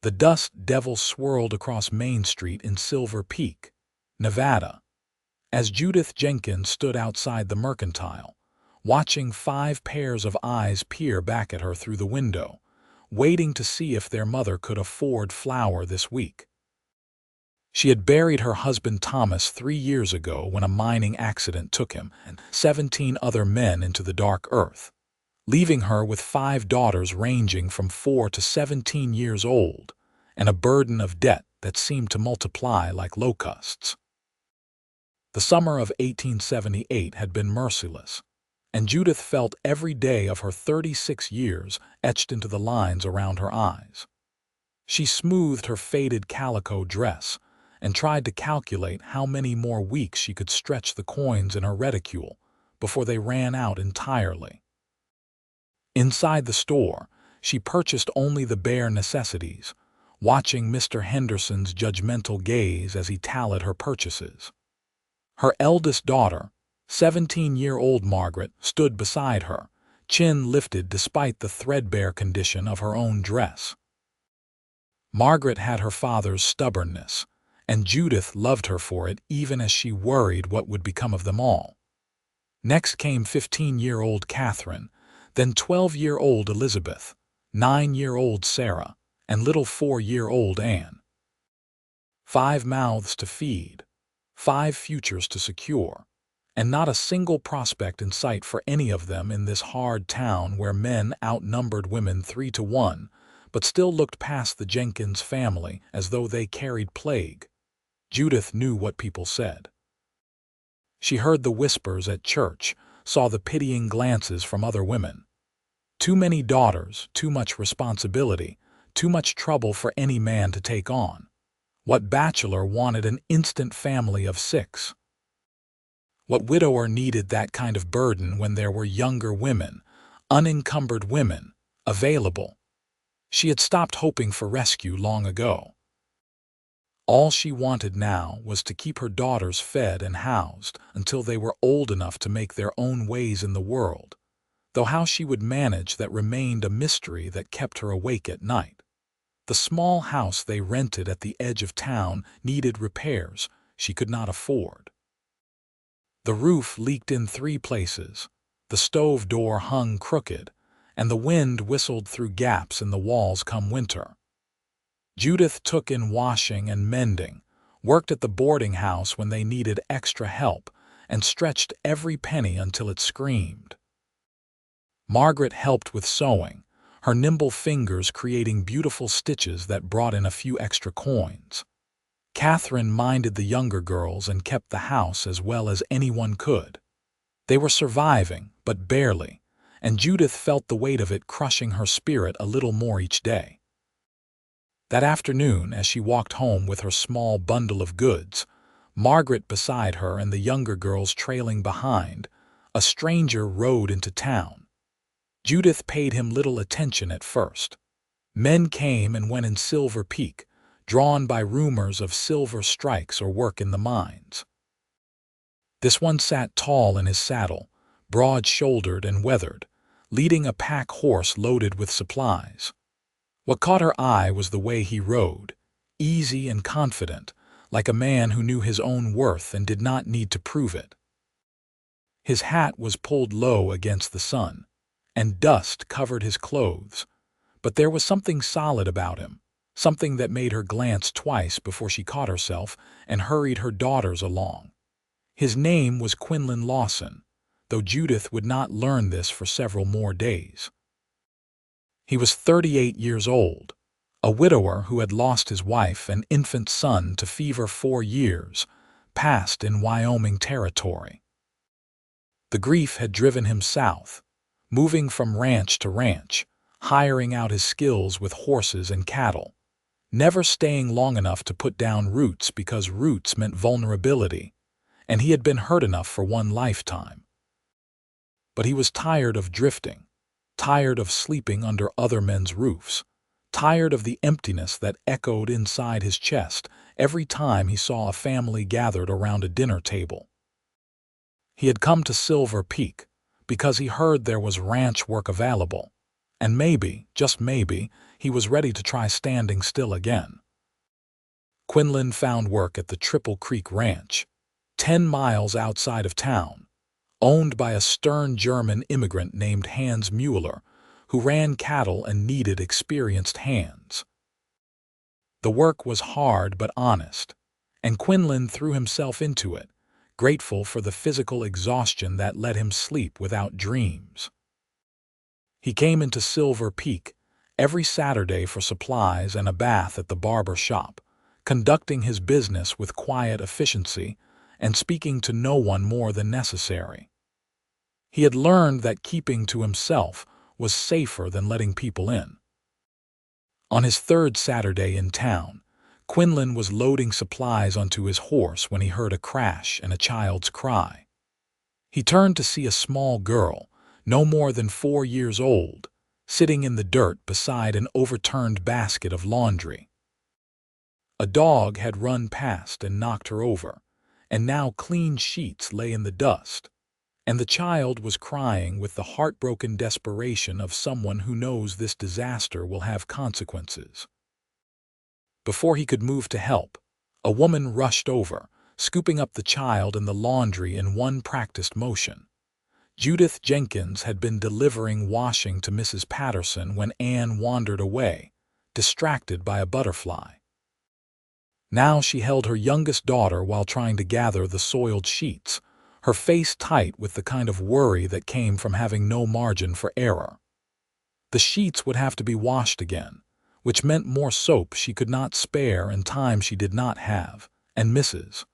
The dust devil swirled across Main Street in Silver Peak, Nevada, as Judith Jenkins stood outside the Mercantile, watching 5 pairs of eyes peer back at her through the window, waiting to see if their mother could afford flour this week. She had buried her husband Thomas 3 years ago when a mining accident took him and 17 other men into the dark earth, leaving her with 5 daughters ranging from 4 to 17 years old, and a burden of debt that seemed to multiply like locusts. The summer of 1878 had been merciless, and Judith felt every day of her 36 years etched into the lines around her eyes. She smoothed her faded calico dress and tried to calculate how many more weeks she could stretch the coins in her reticule before they ran out entirely. Inside the store, she purchased only the bare necessities, watching Mr. Henderson's judgmental gaze as he tallied her purchases. Her eldest daughter, 17-year-old Margaret, stood beside her, chin lifted despite the threadbare condition of her own dress. Margaret had her father's stubbornness, and Judith loved her for it even as she worried what would become of them all. Next came 15-year-old Catherine, then 12-year-old Elizabeth, 9-year-old Sarah, and little 4-year-old Anne. 5 mouths to feed, 5 futures to secure, and not a single prospect in sight for any of them in this hard town where men outnumbered women 3 to 1, but still looked past the Jenkins family as though they carried plague. Judith knew what people said. She heard the whispers at church, saw the pitying glances from other women. Too many daughters, too much responsibility, too much trouble for any man to take on. What bachelor wanted an instant family of 6? What widower needed that kind of burden when there were younger women, unencumbered women, available? She had stopped hoping for rescue long ago. All she wanted now was to keep her daughters fed and housed until they were old enough to make their own ways in the world, though how she would manage that remained a mystery that kept her awake at night. The small house they rented at the edge of town needed repairs she could not afford. The roof leaked in 3 places, the stove door hung crooked, and the wind whistled through gaps in the walls come winter. Judith took in washing and mending, worked at the boarding house when they needed extra help, and stretched every penny until it screamed. Margaret helped with sewing, her nimble fingers creating beautiful stitches that brought in a few extra coins. Catherine minded the younger girls and kept the house as well as anyone could. They were surviving, but barely, and Judith felt the weight of it crushing her spirit a little more each day. That afternoon, as she walked home with her small bundle of goods, Margaret beside her and the younger girls trailing behind, a stranger rode into town. Judith paid him little attention at first. Men came and went in Silver Peak, drawn by rumors of silver strikes or work in the mines. This one sat tall in his saddle, broad-shouldered and weathered, leading a pack horse loaded with supplies. What caught her eye was the way he rode, easy and confident, like a man who knew his own worth and did not need to prove it. His hat was pulled low against the sun, and dust covered his clothes, but there was something solid about him, something that made her glance twice before she caught herself and hurried her daughters along. His name was Quinlan Lawson, though Judith would not learn this for several more days. He was 38 years old, a widower who had lost his wife and infant son to fever 4 years, passed in Wyoming territory. The grief had driven him south, moving from ranch to ranch, hiring out his skills with horses and cattle, never staying long enough to put down roots because roots meant vulnerability, and he had been hurt enough for one lifetime. But he was tired of drifting, tired of sleeping under other men's roofs, tired of the emptiness that echoed inside his chest every time he saw a family gathered around a dinner table. He had come to Silver Peak because he heard there was ranch work available, and maybe, just maybe, he was ready to try standing still again. Quinlan found work at the Triple Creek Ranch, 10 miles outside of town, owned by a stern German immigrant named Hans Mueller, who ran cattle and needed experienced hands. The work was hard but honest, and Quinlan threw himself into it, grateful for the physical exhaustion that let him sleep without dreams. He came into Silver Peak every Saturday for supplies and a bath at the barber shop, conducting his business with quiet efficiency and speaking to no one more than necessary. He had learned that keeping to himself was safer than letting people in. On his third Saturday in town, Quinlan was loading supplies onto his horse when he heard a crash and a child's cry. He turned to see a small girl, no more than 4 years old, sitting in the dirt beside an overturned basket of laundry. A dog had run past and knocked her over, and now clean sheets lay in the dust, and the child was crying with the heartbroken desperation of someone who knows this disaster will have consequences. Before he could move to help, a woman rushed over, scooping up the child and the laundry in one practiced motion. Judith Jenkins had been delivering washing to Mrs. Patterson when Anne wandered away, distracted by a butterfly. Now she held her youngest daughter while trying to gather the soiled sheets, her face tight with the kind of worry that came from having no margin for error. The sheets would have to be washed again, which meant more soap she could not spare and time she did not have, and Mrs.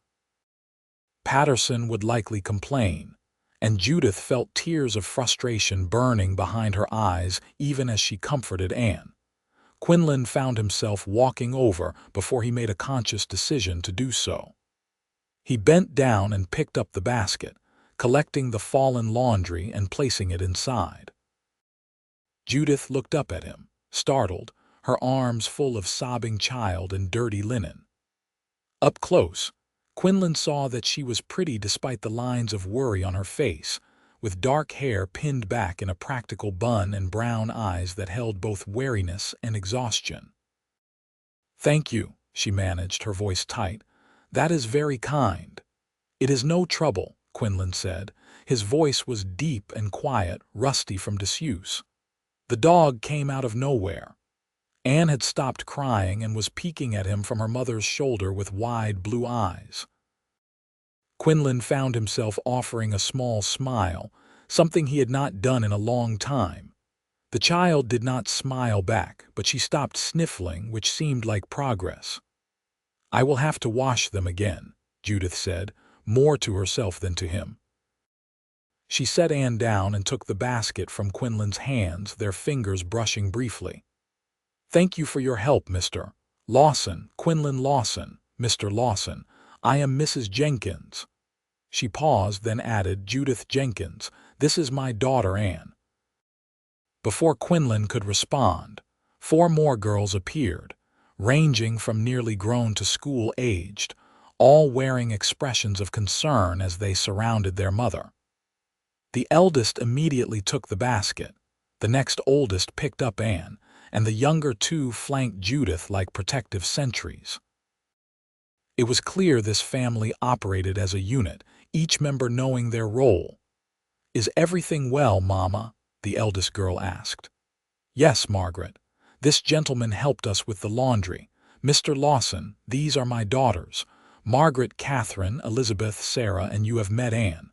Patterson would likely complain, and Judith felt tears of frustration burning behind her eyes even as she comforted Anne. Quinlan found himself walking over before he made a conscious decision to do so. He bent down and picked up the basket, collecting the fallen laundry and placing it inside. Judith looked up at him, startled, her arms full of sobbing child and dirty linen. Up close, Quinlan saw that she was pretty despite the lines of worry on her face, with dark hair pinned back in a practical bun and brown eyes that held both wariness and exhaustion. "Thank you," she managed, her voice tight. "That is very kind." "It is no trouble," Quinlan said. His voice was deep and quiet, rusty from disuse. The dog came out of nowhere. Anne had stopped crying and was peeking at him from her mother's shoulder with wide blue eyes. Quinlan found himself offering a small smile, something he had not done in a long time. The child did not smile back, but she stopped sniffling, which seemed like progress. "I will have to wash them again," Judith said, more to herself than to him. She set Anne down and took the basket from Quinlan's hands, their fingers brushing briefly. "Thank you for your help, Mr. Lawson, Quinlan Lawson, Mr. Lawson. I am Mrs. Jenkins." She paused, then added, "Judith Jenkins. This is my daughter Anne." Before Quinlan could respond, 4 more girls appeared, ranging from nearly grown to school-aged, all wearing expressions of concern as they surrounded their mother. The eldest immediately took the basket, the next oldest picked up Anne, and the younger 2 flanked Judith like protective sentries. It was clear this family operated as a unit, each member knowing their role. "Is everything well, Mama?" the eldest girl asked. "Yes, Margaret. This gentleman helped us with the laundry. Mr. Lawson, these are my daughters, Margaret, Catherine, Elizabeth, Sarah, and you have met Anne."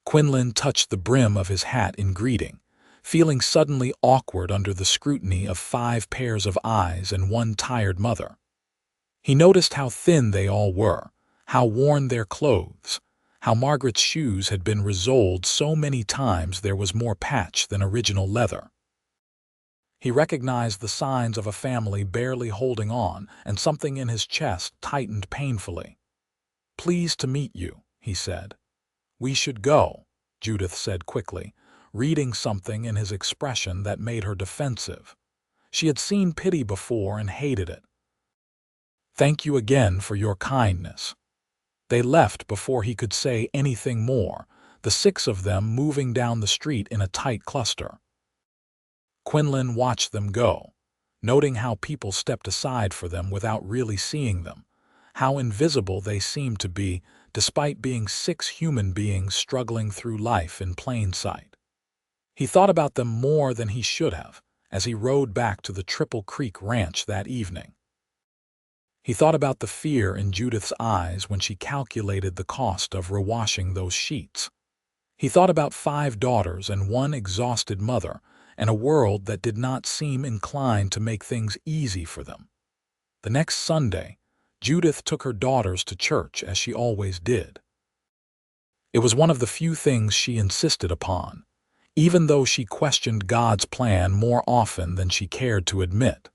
Quinlan touched the brim of his hat in greeting, feeling suddenly awkward under the scrutiny of 5 pairs of eyes and 1 tired mother. He noticed how thin they all were, how worn their clothes, how Margaret's shoes had been resoled so many times there was more patch than original leather. He recognized the signs of a family barely holding on, and something in his chest tightened painfully. "Pleased to meet you," he said. "We should go," Judith said quickly, reading something in his expression that made her defensive. She had seen pity before and hated it. "Thank you again for your kindness." They left before he could say anything more, the 6 of them moving down the street in a tight cluster. Quinlan watched them go, noting how people stepped aside for them without really seeing them, how invisible they seemed to be despite being 6 human beings struggling through life in plain sight. He thought about them more than he should have as he rode back to the Triple Creek Ranch that evening. He thought about the fear in Judith's eyes when she calculated the cost of rewashing those sheets. He thought about 5 daughters and 1 exhausted mother, and a world that did not seem inclined to make things easy for them. The next Sunday, Judith took her daughters to church as she always did. It was one of the few things she insisted upon, even though she questioned God's plan more often than she cared to admit.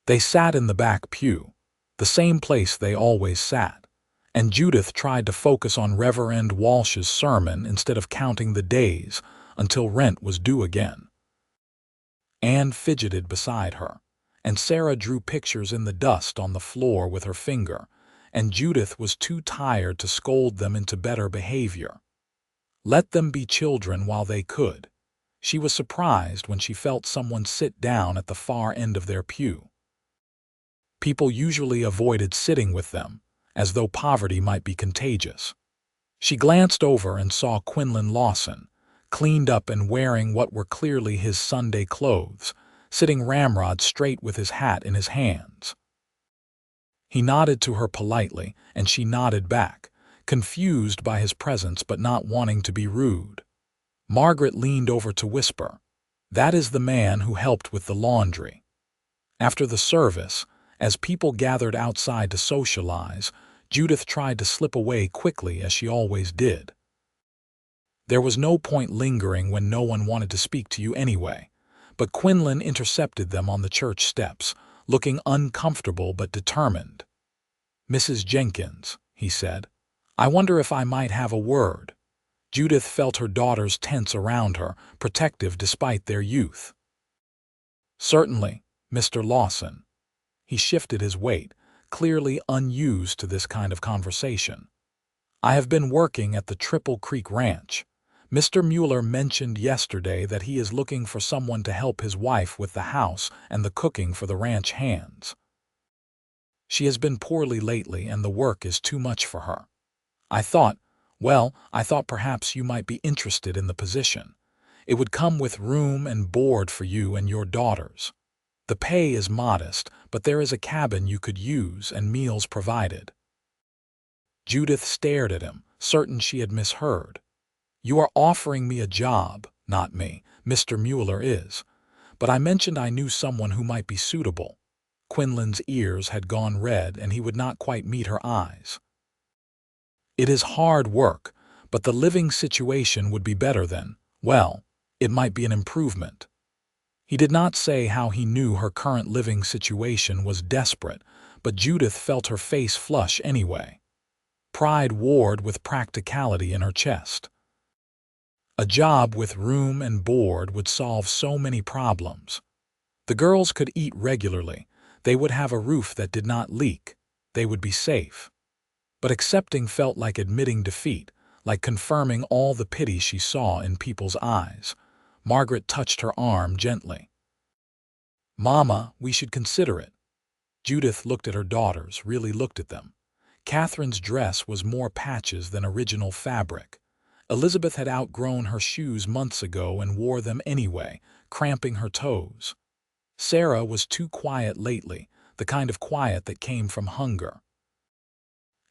They sat in the back pew, the same place they always sat, and Judith tried to focus on Reverend Walsh's sermon instead of counting the days until rent was due again. Anne fidgeted beside her, and Sarah drew pictures in the dust on the floor with her finger, and Judith was too tired to scold them into better behavior. Let them be children while they could. She was surprised when she felt someone sit down at the far end of their pew. People usually avoided sitting with them, as though poverty might be contagious. She glanced over and saw Quinlan Lawson, cleaned up and wearing what were clearly his Sunday clothes, sitting ramrod straight with his hat in his hands. He nodded to her politely, and she nodded back, confused by his presence but not wanting to be rude. Margaret leaned over to whisper, "That is the man who helped with the laundry." After the service, as people gathered outside to socialize, Judith tried to slip away quickly as she always did. There was no point lingering when no one wanted to speak to you anyway, but Quinlan intercepted them on the church steps, looking uncomfortable but determined. "Mrs. Jenkins," he said, "I wonder if I might have a word." Judith felt her daughters tense around her, protective despite their youth. "Certainly, Mr. Lawson." He shifted his weight, clearly unused to this kind of conversation. "I have been working at the Triple Creek Ranch. Mr. Mueller mentioned yesterday that he is looking for someone to help his wife with the house and the cooking for the ranch hands. She has been poorly lately and the work is too much for her. I thought perhaps you might be interested in the position. It would come with room and board for you and your daughters. The pay is modest, but there is a cabin you could use and meals provided." Judith stared at him, certain she had misheard. "You are offering me a job, not me. Mr. Mueller is. But I mentioned I knew someone who might be suitable." Quinlan's ears had gone red and he would not quite meet her eyes. "It is hard work, but the living situation would be better than, well, it might be an improvement." He did not say how he knew her current living situation was desperate, but Judith felt her face flush anyway. Pride warred with practicality in her chest. A job with room and board would solve so many problems. The girls could eat regularly, they would have a roof that did not leak, they would be safe. But accepting felt like admitting defeat, like confirming all the pity she saw in people's eyes. Margaret touched her arm gently. "Mama, we should consider it." Judith looked at her daughters, really looked at them. Catherine's dress was more patches than original fabric. Elizabeth had outgrown her shoes months ago and wore them anyway, cramping her toes. Sarah was too quiet lately, the kind of quiet that came from hunger.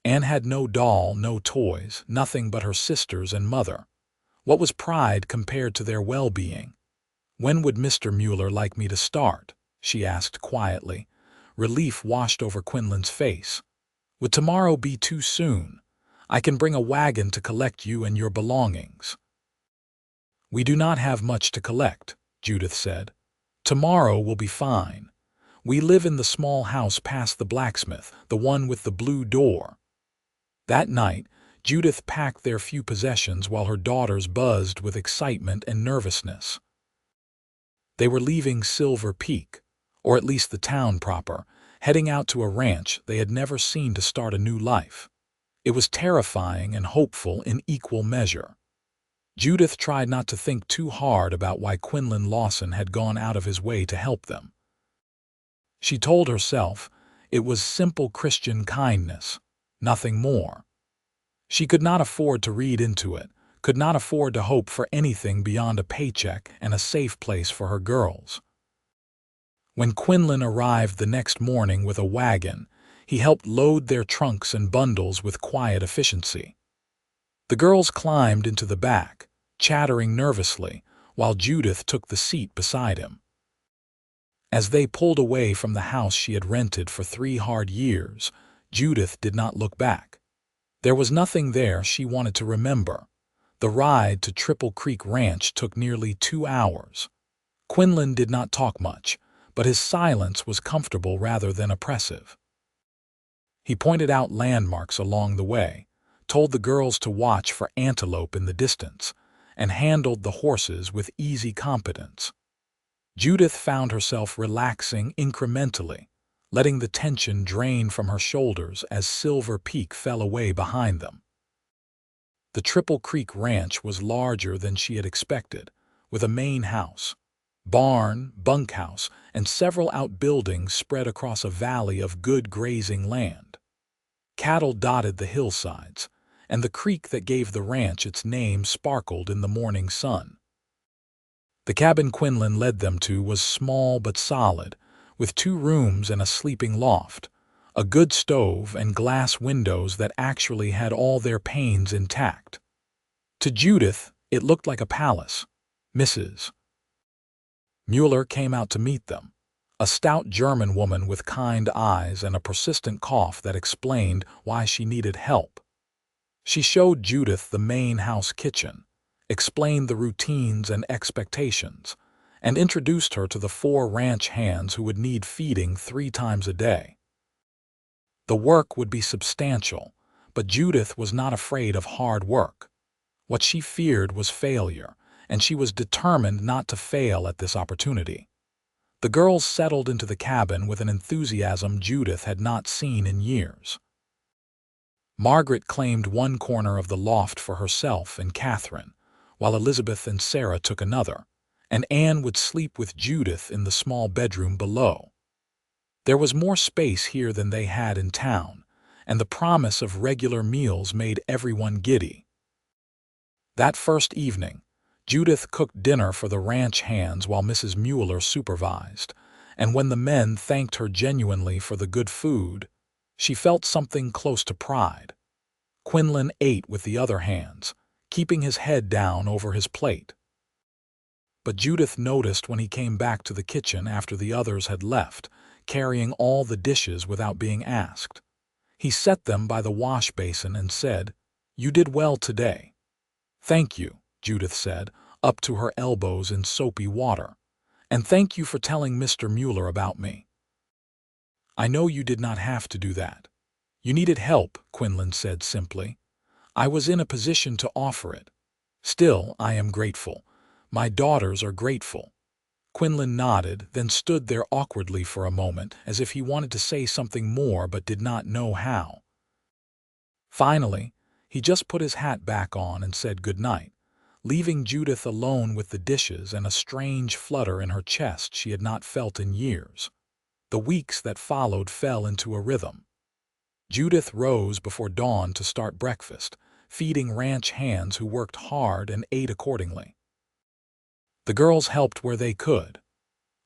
Anne had no doll, no toys, nothing but her sisters and mother. What was pride compared to their well-being? "When would Mr. Mueller like me to start?" she asked quietly. Relief washed over Quinlan's face. "Would tomorrow be too soon? I can bring a wagon to collect you and your belongings." "We do not have much to collect," Judith said. "Tomorrow will be fine. We live in the small house past the blacksmith, the one with the blue door." That night, Judith packed their few possessions while her daughters buzzed with excitement and nervousness. They were leaving Silver Peak, or at least the town proper, heading out to a ranch they had never seen to start a new life. It was terrifying and hopeful in equal measure. Judith tried not to think too hard about why Quinlan Lawson had gone out of his way to help them. She told herself it was simple Christian kindness, nothing more. She could not afford to read into it, could not afford to hope for anything beyond a paycheck and a safe place for her girls. When Quinlan arrived the next morning with a wagon, he helped load their trunks and bundles with quiet efficiency. The girls climbed into the back, chattering nervously, while Judith took the seat beside him. As they pulled away from the house she had rented for 3 hard years, Judith did not look back. There was nothing there she wanted to remember. The ride to Triple Creek Ranch took nearly 2 hours. Quinlan did not talk much, but his silence was comfortable rather than oppressive. He pointed out landmarks along the way, told the girls to watch for antelope in the distance, and handled the horses with easy competence. Judith found herself relaxing incrementally, letting the tension drain from her shoulders as Silver Peak fell away behind them. The Triple Creek Ranch was larger than she had expected, with a main house, barn, bunkhouse, and several outbuildings spread across a valley of good grazing land. Cattle dotted the hillsides, and the creek that gave the ranch its name sparkled in the morning sun. The cabin Quinlan led them to was small but solid, with 2 rooms and a sleeping loft, a good stove and glass windows that actually had all their panes intact. To Judith, it looked like a palace. Mrs. Mueller came out to meet them, a stout German woman with kind eyes and a persistent cough that explained why she needed help. She showed Judith the main house kitchen, explained the routines and expectations, and introduced her to the 4 ranch hands who would need feeding 3 times a day. The work would be substantial, but Judith was not afraid of hard work. What she feared was failure, and she was determined not to fail at this opportunity. The girls settled into the cabin with an enthusiasm Judith had not seen in years. Margaret claimed one corner of the loft for herself and Catherine, while Elizabeth and Sarah took another, and Anne would sleep with Judith in the small bedroom below. There was more space here than they had in town, and the promise of regular meals made everyone giddy. That first evening, Judith cooked dinner for the ranch hands while Mrs. Mueller supervised, and when the men thanked her genuinely for the good food, she felt something close to pride. Quinlan ate with the other hands, keeping his head down over his plate. But Judith noticed when he came back to the kitchen after the others had left, carrying all the dishes without being asked. He set them by the wash basin and said, "You did well today." "Thank you," Judith said, up to her elbows in soapy water. "And thank you for telling Mr. Mueller about me." "I know you did not have to do that. You needed help," Quinlan said simply. "I was in a position to offer it. Still, I am grateful. My daughters are grateful." Quinlan nodded, then stood there awkwardly for a moment, as if he wanted to say something more but did not know how. Finally, he just put his hat back on and said good night, leaving Judith alone with the dishes and a strange flutter in her chest she had not felt in years. The weeks that followed fell into a rhythm. Judith rose before dawn to start breakfast, feeding ranch hands who worked hard and ate accordingly. The girls helped where they could.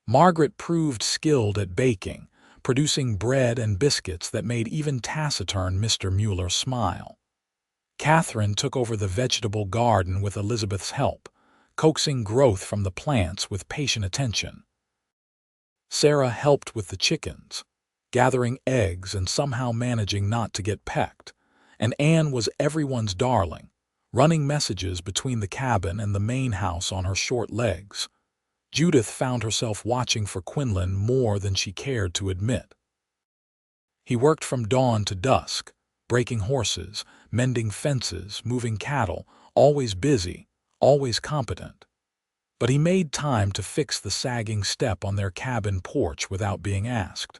Margaret proved skilled at baking, producing bread and biscuits that made even taciturn Mr. Mueller smile. Catherine took over the vegetable garden with Elizabeth's help, coaxing growth from the plants with patient attention. Sarah helped with the chickens, gathering eggs and somehow managing not to get pecked, and Anne was everyone's darling, running messages between the cabin and the main house on her short legs. Judith found herself watching for Quinlan more than she cared to admit. He worked from dawn to dusk, breaking horses, mending fences, moving cattle, always busy, always competent. But he made time to fix the sagging step on their cabin porch without being asked.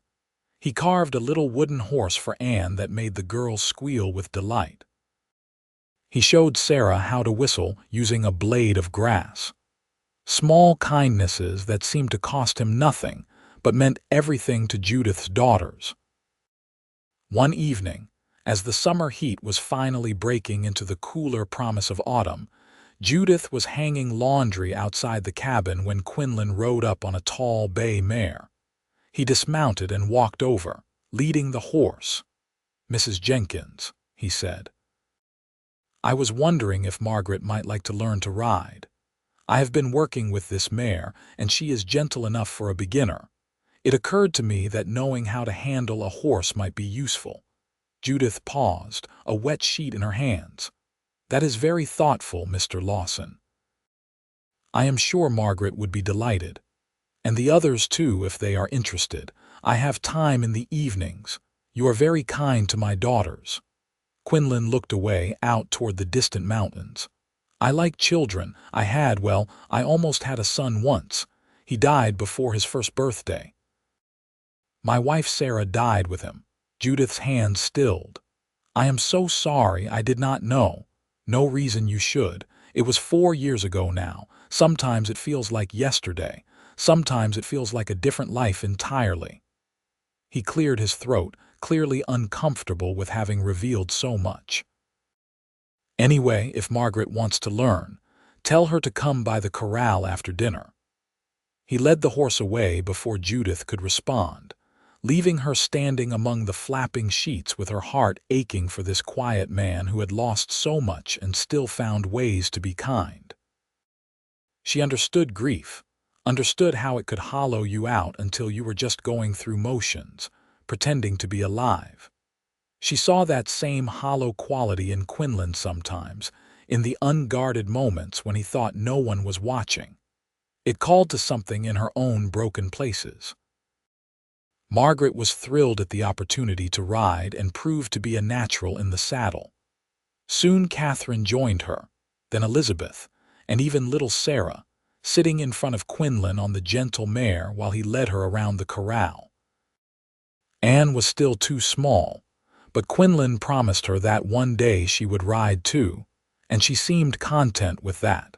He carved a little wooden horse for Anne that made the girls squeal with delight. He showed Sarah how to whistle using a blade of grass. Small kindnesses that seemed to cost him nothing, but meant everything to Judith's daughters. One evening, as the summer heat was finally breaking into the cooler promise of autumn, Judith was hanging laundry outside the cabin when Quinlan rode up on a tall bay mare. He dismounted and walked over, leading the horse. "Mrs. Jenkins," he said, "I was wondering if Margaret might like to learn to ride. I have been working with this mare, and she is gentle enough for a beginner. It occurred to me that knowing how to handle a horse might be useful." Judith paused, a wet sheet in her hands. "That is very thoughtful, Mr. Lawson. I am sure Margaret would be delighted. And the others too, if they are interested. I have time in the evenings. You are very kind to my daughters." Quinlan looked away, out toward the distant mountains. "I like children. I almost had a son once. He died before his first birthday. My wife Sarah died with him." Judith's hands stilled. "I am so sorry, I did not know." "No reason you should. It was 4 years ago now. Sometimes it feels like yesterday. Sometimes it feels like a different life entirely." He cleared his throat, clearly uncomfortable with having revealed so much. "Anyway, if Margaret wants to learn, tell her to come by the corral after dinner." He led the horse away before Judith could respond, leaving her standing among the flapping sheets with her heart aching for this quiet man who had lost so much and still found ways to be kind. She understood grief, understood how it could hollow you out until you were just going through motions, pretending to be alive. She saw that same hollow quality in Quinlan sometimes, in the unguarded moments when he thought no one was watching. It called to something in her own broken places. Margaret was thrilled at the opportunity to ride and proved to be a natural in the saddle. Soon Catherine joined her, then Elizabeth, and even little Sarah, sitting in front of Quinlan on the gentle mare while he led her around the corral. Anne was still too small, but Quinlan promised her that one day she would ride too, and she seemed content with that.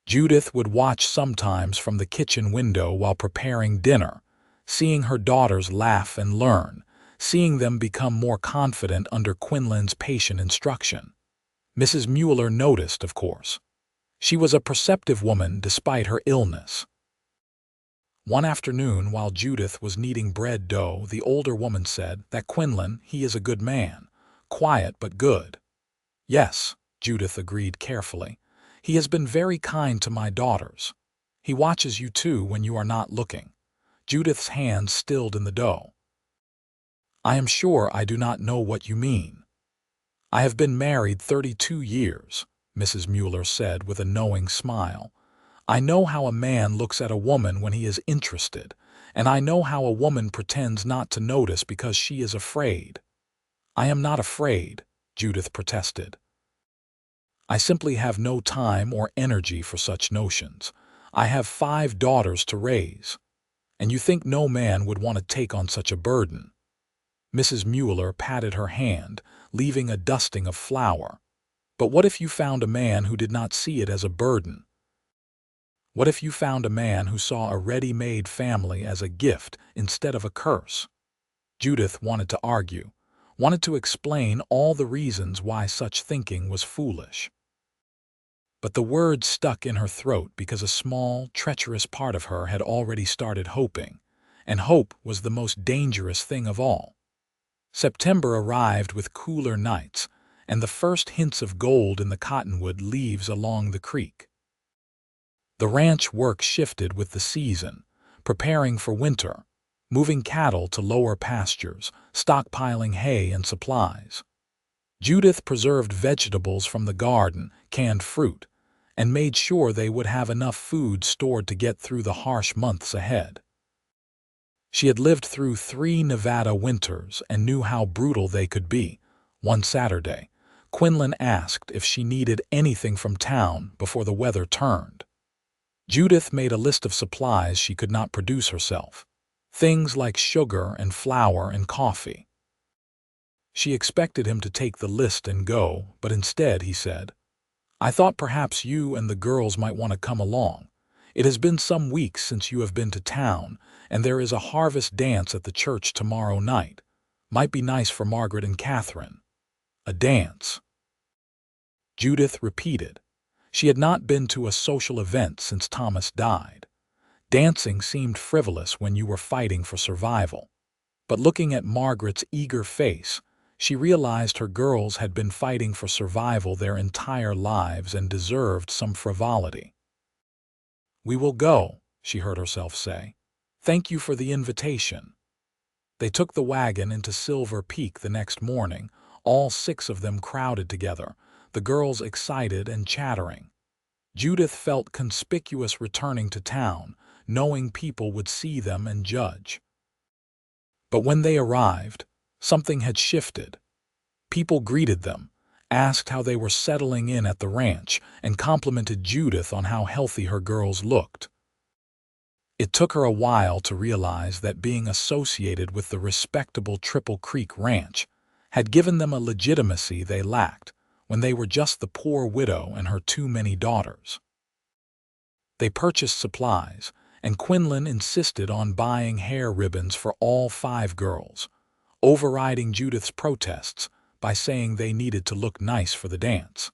Judith would watch sometimes from the kitchen window while preparing dinner, seeing her daughters laugh and learn, seeing them become more confident under Quinlan's patient instruction. Mrs. Mueller noticed, of course. She was a perceptive woman despite her illness. One afternoon, while Judith was kneading bread dough, the older woman said that Quinlan, he is a good man, quiet but good. "Yes," Judith agreed carefully. "He has been very kind to my daughters. He watches you too when you are not looking." Judith's hands stilled in the dough. "I am sure I do not know what you mean." "I have been married 32 years, Mrs. Mueller said with a knowing smile. "I know how a man looks at a woman when he is interested, and I know how a woman pretends not to notice because she is afraid." "I am not afraid," Judith protested. "I simply have no time or energy for such notions. I have 5 daughters to raise. And you think no man would want to take on such a burden." Mrs. Mueller patted her hand, leaving a dusting of flour. "But what if you found a man who did not see it as a burden? What if you found a man who saw a ready-made family as a gift instead of a curse?" Judith wanted to argue, wanted to explain all the reasons why such thinking was foolish. But the words stuck in her throat because a small, treacherous part of her had already started hoping, and hope was the most dangerous thing of all. September arrived with cooler nights, and the first hints of gold in the cottonwood leaves along the creek. The ranch work shifted with the season, preparing for winter, moving cattle to lower pastures, stockpiling hay and supplies. Judith preserved vegetables from the garden, canned fruit, and made sure they would have enough food stored to get through the harsh months ahead. She had lived through 3 Nevada winters and knew how brutal they could be. One Saturday, Quinlan asked if she needed anything from town before the weather turned. Judith made a list of supplies she could not produce herself, things like sugar and flour and coffee. She expected him to take the list and go, but instead he said, "I thought perhaps you and the girls might want to come along. It has been some weeks since you have been to town, and there is a harvest dance at the church tomorrow night. Might be nice for Margaret and Catherine." "A dance?" Judith repeated. She had not been to a social event since Thomas died. Dancing seemed frivolous when you were fighting for survival. But looking at Margaret's eager face, she realized her girls had been fighting for survival their entire lives and deserved some frivolity. "We will go," she heard herself say. "Thank you for the invitation." They took the wagon into Silver Peak the next morning, all 6 of them crowded together, the girls excited and chattering. Judith felt conspicuous returning to town, knowing people would see them and judge. But when they arrived, something had shifted. People greeted them, asked how they were settling in at the ranch, and complimented Judith on how healthy her girls looked. It took her a while to realize that being associated with the respectable Triple Creek Ranch had given them a legitimacy they lacked when they were just the poor widow and her too many daughters. They purchased supplies, and Quinlan insisted on buying hair ribbons for all 5 girls, overriding Judith's protests by saying they needed to look nice for the dance.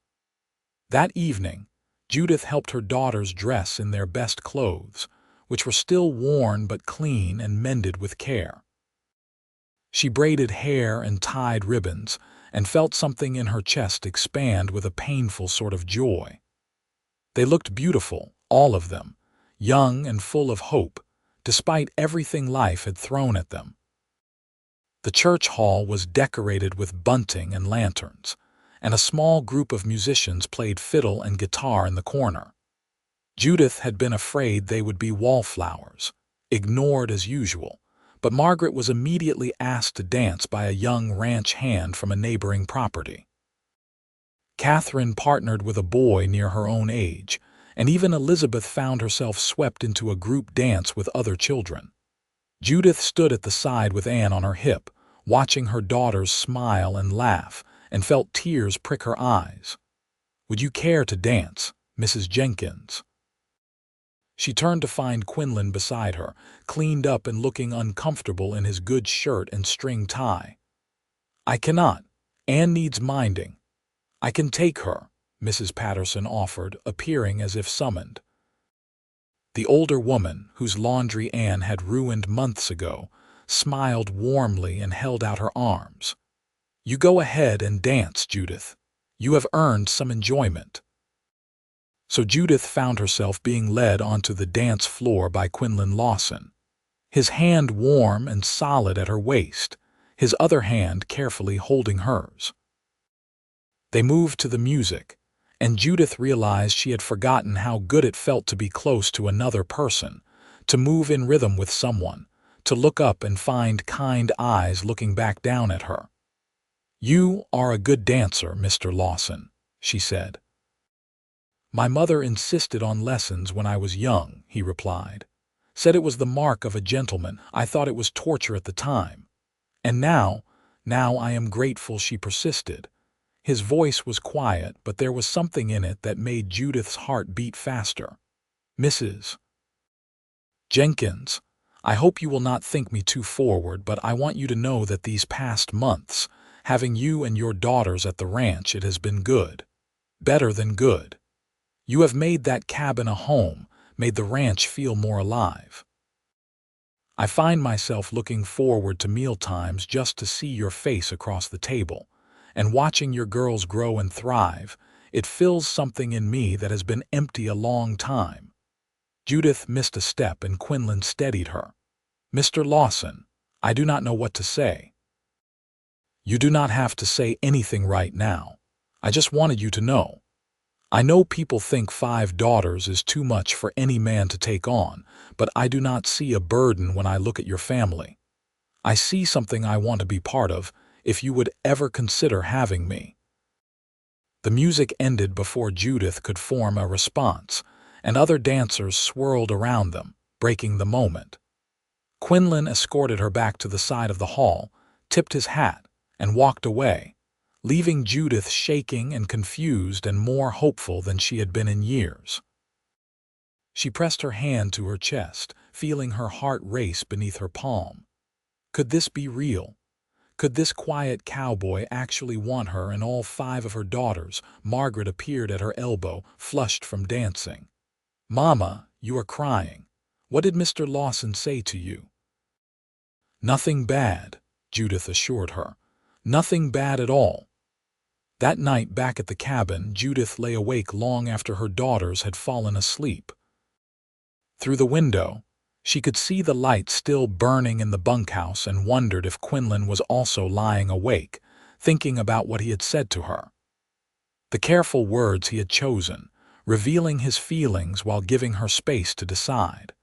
That evening, Judith helped her daughters dress in their best clothes, which were still worn but clean and mended with care. She braided hair and tied ribbons, and felt something in her chest expand with a painful sort of joy. They looked beautiful, all of them, young and full of hope, despite everything life had thrown at them. The church hall was decorated with bunting and lanterns, and a small group of musicians played fiddle and guitar in the corner. Judith had been afraid they would be wallflowers, ignored as usual, but Margaret was immediately asked to dance by a young ranch hand from a neighboring property. Catherine partnered with a boy near her own age, and even Elizabeth found herself swept into a group dance with other children. Judith stood at the side with Anne on her hip, watching her daughters smile and laugh, and felt tears prick her eyes. "Would you care to dance, Mrs. Jenkins?" She turned to find Quinlan beside her, cleaned up and looking uncomfortable in his good shirt and string tie. "I cannot. Anne needs minding." "I can take her," Mrs. Patterson offered, appearing as if summoned. The older woman, whose laundry Anne had ruined months ago, smiled warmly and held out her arms. "You go ahead and dance, Judith. You have earned some enjoyment." So Judith found herself being led onto the dance floor by Quinlan Lawson, his hand warm and solid at her waist, his other hand carefully holding hers. They moved to the music, and Judith realized she had forgotten how good it felt to be close to another person, to move in rhythm with someone, to look up and find kind eyes looking back down at her. "You are a good dancer, Mr. Lawson," she said. "My mother insisted on lessons when I was young," he replied. "Said it was the mark of a gentleman. I thought it was torture at the time. And now I am grateful she persisted." His voice was quiet, but there was something in it that made Judith's heart beat faster. "Mrs. Jenkins, I hope you will not think me too forward, but I want you to know that these past months, having you and your daughters at the ranch, it has been good. Better than good. You have made that cabin a home, made the ranch feel more alive. I find myself looking forward to mealtimes just to see your face across the table, and watching your girls grow and thrive. It fills something in me that has been empty a long time." Judith missed a step and Quinlan steadied her. "Mr. Lawson, I do not know what to say." "You do not have to say anything right now. I just wanted you to know. I know people think 5 daughters is too much for any man to take on, but I do not see a burden when I look at your family. I see something I want to be part of, if you would ever consider having me." The music ended before Judith could form a response, and other dancers swirled around them, breaking the moment. Quinlan escorted her back to the side of the hall, tipped his hat, and walked away, leaving Judith shaking and confused and more hopeful than she had been in years. She pressed her hand to her chest, feeling her heart race beneath her palm. Could this be real? Could this quiet cowboy actually want her and all 5 of her daughters? Margaret appeared at her elbow, flushed from dancing. "Mama, you are crying. What did Mr. Lawson say to you?" "Nothing bad," Judith assured her. "Nothing bad at all." That night back at the cabin, Judith lay awake long after her daughters had fallen asleep. Through the window, she could see the light still burning in the bunkhouse and wondered if Quinlan was also lying awake, thinking about what he had said to her. The careful words he had chosen, revealing his feelings while giving her space to decide.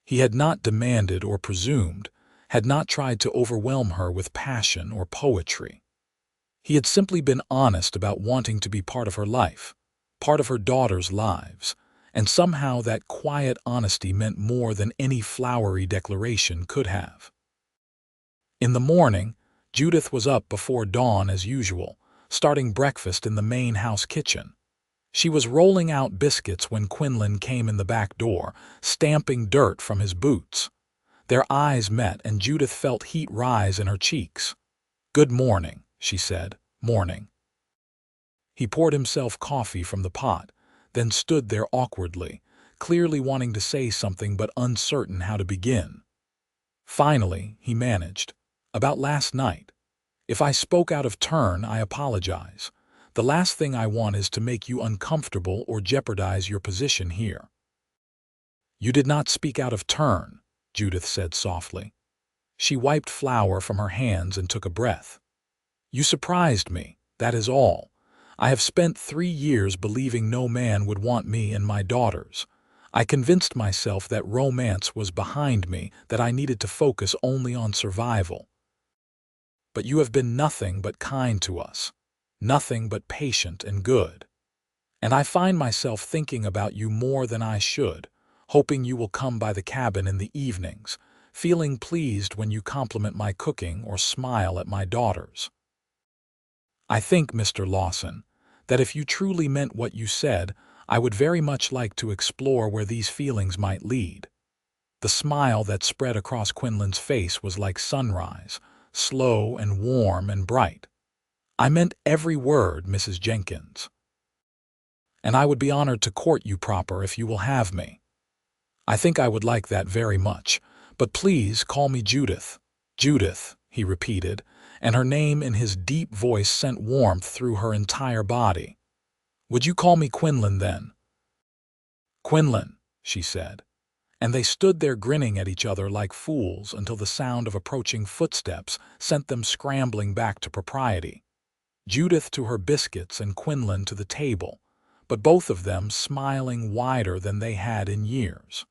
He had not demanded or presumed, had not tried to overwhelm her with passion or poetry. He had simply been honest about wanting to be part of her life, part of her daughters' lives, and somehow that quiet honesty meant more than any flowery declaration could have. In the morning, Judith was up before dawn as usual, starting breakfast in the main house kitchen. She was rolling out biscuits when Quinlan came in the back door, stamping dirt from his boots. Their eyes met and Judith felt heat rise in her cheeks. "Good morning," she said. "Morning." He poured himself coffee from the pot, then stood there awkwardly, clearly wanting to say something but uncertain how to begin. Finally, he managed. "About last night. If I spoke out of turn, I apologize. The last thing I want is to make you uncomfortable or jeopardize your position here." "You did not speak out of turn," Judith said softly. She wiped flour from her hands and took a breath. "You surprised me, that is all. I have spent 3 years believing no man would want me and my daughters. I convinced myself that romance was behind me, that I needed to focus only on survival. But you have been nothing but kind to us, nothing but patient and good. And I find myself thinking about you more than I should, hoping you will come by the cabin in the evenings, feeling pleased when you compliment my cooking or smile at my daughters. I think, Mr. Lawson, that if you truly meant what you said, I would very much like to explore where these feelings might lead." The smile that spread across Quinlan's face was like sunrise, slow and warm and bright. "I meant every word, Mrs. Jenkins. And I would be honored to court you proper if you will have me. I think I would like that very much, but please call me Judith." "Judith," he repeated, and her name in his deep voice sent warmth through her entire body. "Would you call me Quinlan then?" "Quinlan," she said, and they stood there grinning at each other like fools until the sound of approaching footsteps sent them scrambling back to propriety. Judith to her biscuits and Quinlan to the table, but both of them smiling wider than they had in years.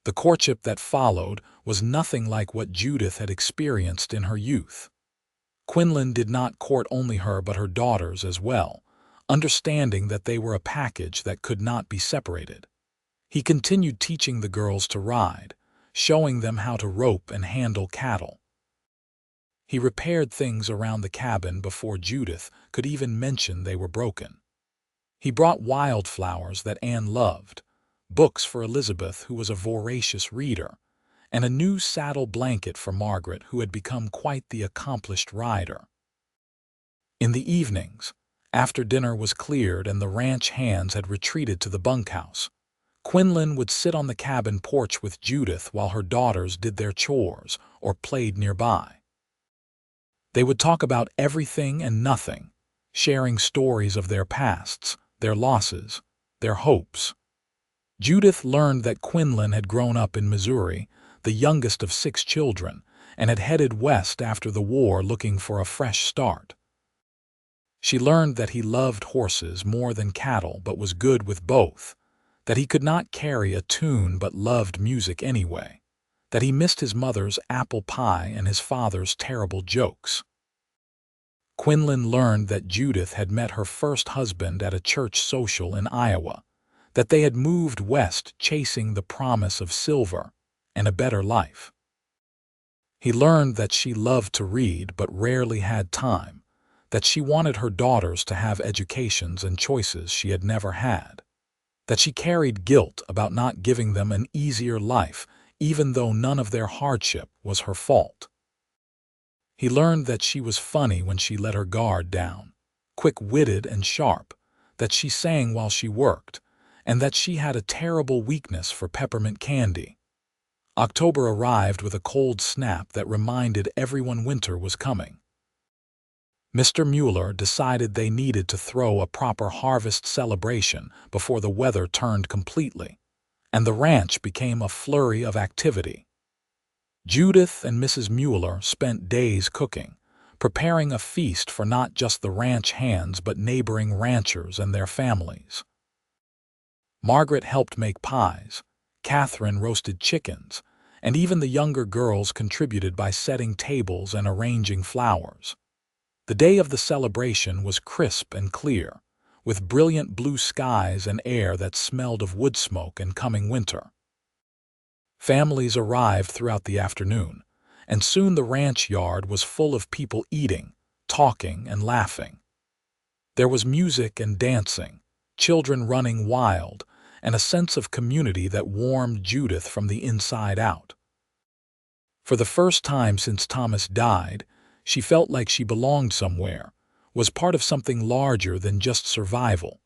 The courtship that followed was nothing like what Judith had experienced in her youth. Quinlan did not court only her but her daughters as well, understanding that they were a package that could not be separated. He continued teaching the girls to ride, showing them how to rope and handle cattle. He repaired things around the cabin before Judith could even mention they were broken. He brought wildflowers that Anne loved, books for Elizabeth, who was a voracious reader, and a new saddle blanket for Margaret, who had become quite the accomplished rider. In the evenings, after dinner was cleared and the ranch hands had retreated to the bunkhouse, Quinlan would sit on the cabin porch with Judith while her daughters did their chores or played nearby. They would talk about everything and nothing, sharing stories of their pasts, their losses, their hopes. Judith learned that Quinlan had grown up in Missouri, the youngest of 6 children, and had headed west after the war looking for a fresh start. She learned that he loved horses more than cattle but was good with both, that he could not carry a tune but loved music anyway, that he missed his mother's apple pie and his father's terrible jokes. Quinlan learned that Judith had met her first husband at a church social in Iowa, that they had moved west chasing the promise of silver and a better life. He learned that she loved to read but rarely had time, that she wanted her daughters to have educations and choices she had never had, that she carried guilt about not giving them an easier life, even though none of their hardship was her fault. He learned that she was funny when she let her guard down, quick-witted and sharp, that she sang while she worked, and that she had a terrible weakness for peppermint candy. October arrived with a cold snap that reminded everyone winter was coming. Mr. Mueller decided they needed to throw a proper harvest celebration before the weather turned completely, and the ranch became a flurry of activity. Judith and Mrs. Mueller spent days cooking, preparing a feast for not just the ranch hands but neighboring ranchers and their families. Margaret helped make pies, Catherine roasted chickens, and even the younger girls contributed by setting tables and arranging flowers. The day of the celebration was crisp and clear, with brilliant blue skies and air that smelled of wood smoke and coming winter. Families arrived throughout the afternoon, and soon the ranch yard was full of people eating, talking, and laughing. There was music and dancing, children running wild, and a sense of community that warmed Judith from the inside out. For the first time since Thomas died, she felt like she belonged somewhere, was part of something larger than just survival.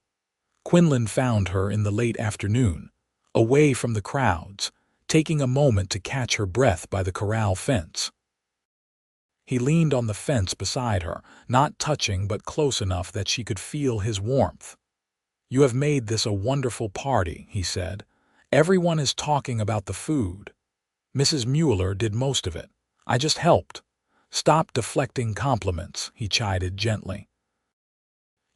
Quinlan found her in the late afternoon, away from the crowds, taking a moment to catch her breath by the corral fence. He leaned on the fence beside her, not touching but close enough that she could feel his warmth. "You have made this a wonderful party," he said. "Everyone is talking about the food. Mrs. Mueller did most of it. I just helped." "Stop deflecting compliments," he chided gently.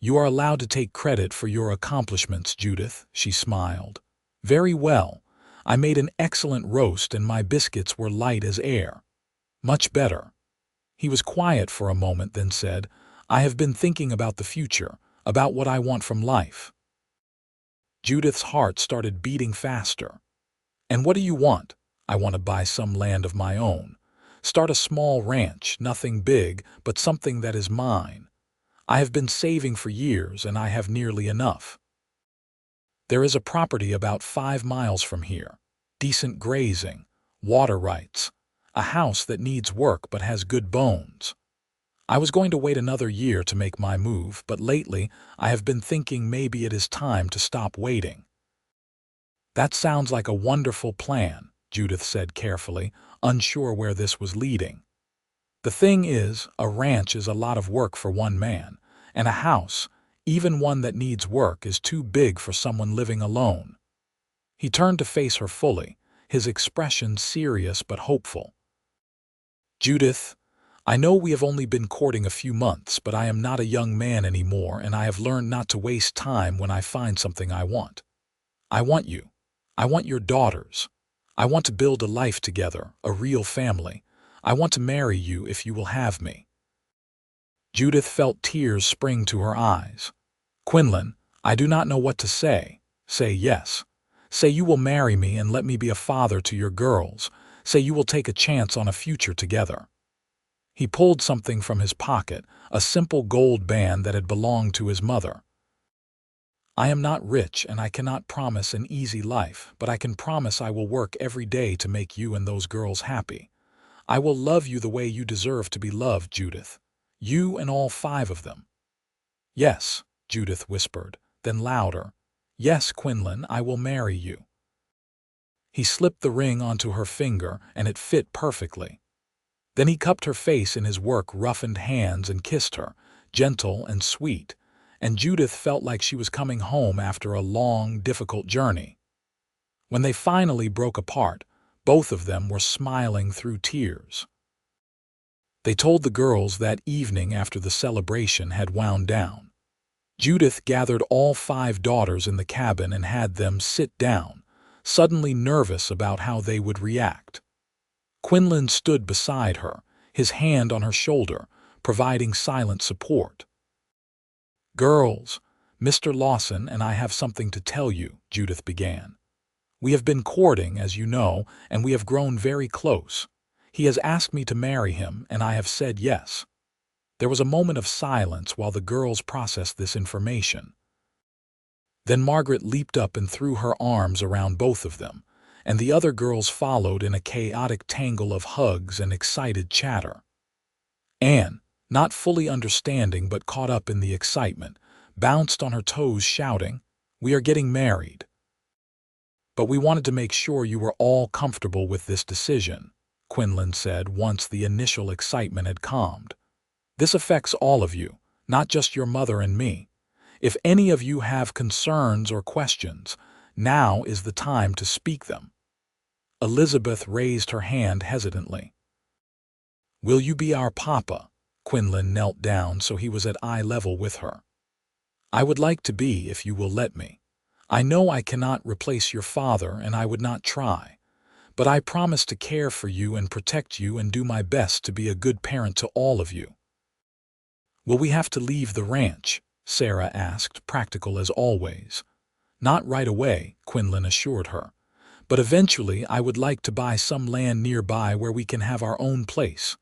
"You are allowed to take credit for your accomplishments, Judith," she smiled. "Very well. I made an excellent roast and my biscuits were light as air. Much better." He was quiet for a moment, then said, "I have been thinking about the future, about what I want from life." Judith's heart started beating faster. "And what do you want?" "I want to buy some land of my own. Start a small ranch, nothing big, but something that is mine. I have been saving for years and I have nearly enough. There is a property about 5 miles from here, decent grazing, water rights, a house that needs work but has good bones. I was going to wait another year to make my move, but lately I have been thinking maybe it is time to stop waiting." "That sounds like a wonderful plan," Judith said carefully, unsure where this was leading. "The thing is, a ranch is a lot of work for one man, and a house, even one that needs work, is too big for someone living alone." He turned to face her fully, his expression serious but hopeful. "Judith, I know we have only been courting a few months, but I am not a young man anymore, and I have learned not to waste time when I find something I want. I want you. I want your daughters. I want to build a life together, a real family. I want to marry you if you will have me." Judith felt tears spring to her eyes. "Quinlan, I do not know what to say. Say yes. Say you will marry me and let me be a father to your girls. Say you will take a chance on a future together." He pulled something from his pocket, a simple gold band that had belonged to his mother. "I am not rich and I cannot promise an easy life, but I can promise I will work every day to make you and those girls happy. I will love you the way you deserve to be loved, Judith. You and all 5 of them." "Yes," Judith whispered, then louder, "Yes, Quinlan, I will marry you." He slipped the ring onto her finger and it fit perfectly. Then he cupped her face in his work-roughened hands and kissed her, gentle and sweet, and Judith felt like she was coming home after a long, difficult journey. When they finally broke apart, both of them were smiling through tears. They told the girls that evening after the celebration had wound down. Judith gathered all 5 daughters in the cabin and had them sit down, suddenly nervous about how they would react. Quinlan stood beside her, his hand on her shoulder, providing silent support. "Girls, Mr. Lawson and I have something to tell you," Judith began. "We have been courting, as you know, and we have grown very close. He has asked me to marry him, and I have said yes." There was a moment of silence while the girls processed this information. Then Margaret leaped up and threw her arms around both of them, and the other girls followed in a chaotic tangle of hugs and excited chatter. Anne, not fully understanding but caught up in the excitement, bounced on her toes shouting, "We are getting married." "But we wanted to make sure you were all comfortable with this decision," Quinlan said once the initial excitement had calmed. "This affects all of you, not just your mother and me. If any of you have concerns or questions, now is the time to speak them." Elizabeth raised her hand hesitantly. "Will you be our papa?" Quinlan knelt down so he was at eye level with her. "I would like to be if you will let me. I know I cannot replace your father and I would not try, but I promise to care for you and protect you and do my best to be a good parent to all of you." "Will we have to leave the ranch?" Sarah asked, practical as always. "Not right away," Quinlan assured her, "but eventually I would like to buy some land nearby where we can have our own place."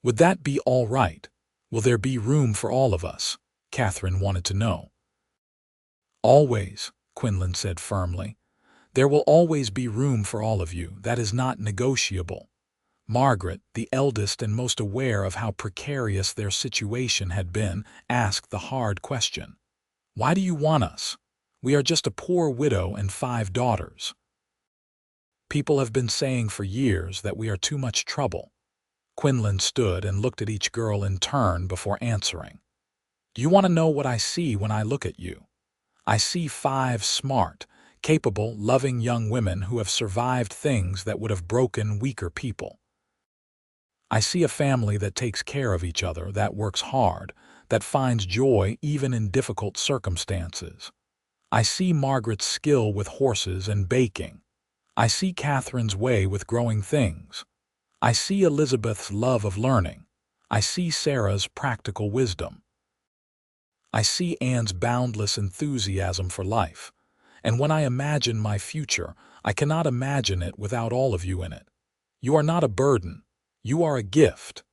"Would that be all right? Will there be room for all of us?" Catherine wanted to know. "Always," Quinlan said firmly. "There will always be room for all of you. That is not negotiable." Margaret, the eldest and most aware of how precarious their situation had been, asked the hard question. "Why do you want us? We are just a poor widow and 5 daughters. People have been saying for years that we are too much trouble." Quinlan stood and looked at each girl in turn before answering. "Do you want to know what I see when I look at you? I see 5 smart, capable, loving young women who have survived things that would have broken weaker people. I see a family that takes care of each other, that works hard, that finds joy even in difficult circumstances. I see Margaret's skill with horses and baking. I see Catherine's way with growing things. I see Elizabeth's love of learning. I see Sarah's practical wisdom. I see Anne's boundless enthusiasm for life. And when I imagine my future, I cannot imagine it without all of you in it. You are not a burden. You are a gift."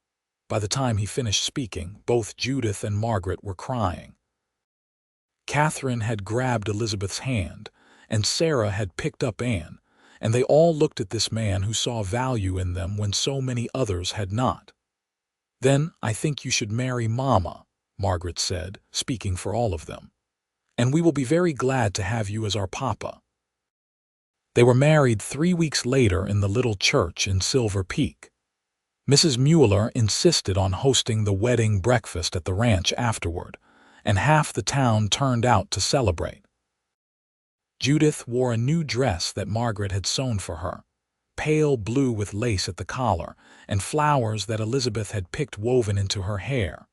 By the time he finished speaking, both Judith and Margaret were crying. Catherine had grabbed Elizabeth's hand, and Sarah had picked up Anne, and they all looked at this man who saw value in them when so many others had not. "Then I think you should marry Mama," Margaret said, speaking for all of them. "And we will be very glad to have you as our papa." They were married 3 weeks later in the little church in Silver Peak. Mrs. Mueller insisted on hosting the wedding breakfast at the ranch afterward, and half the town turned out to celebrate. Judith wore a new dress that Margaret had sewn for her, pale blue with lace at the collar and flowers that Elizabeth had picked woven into her hair.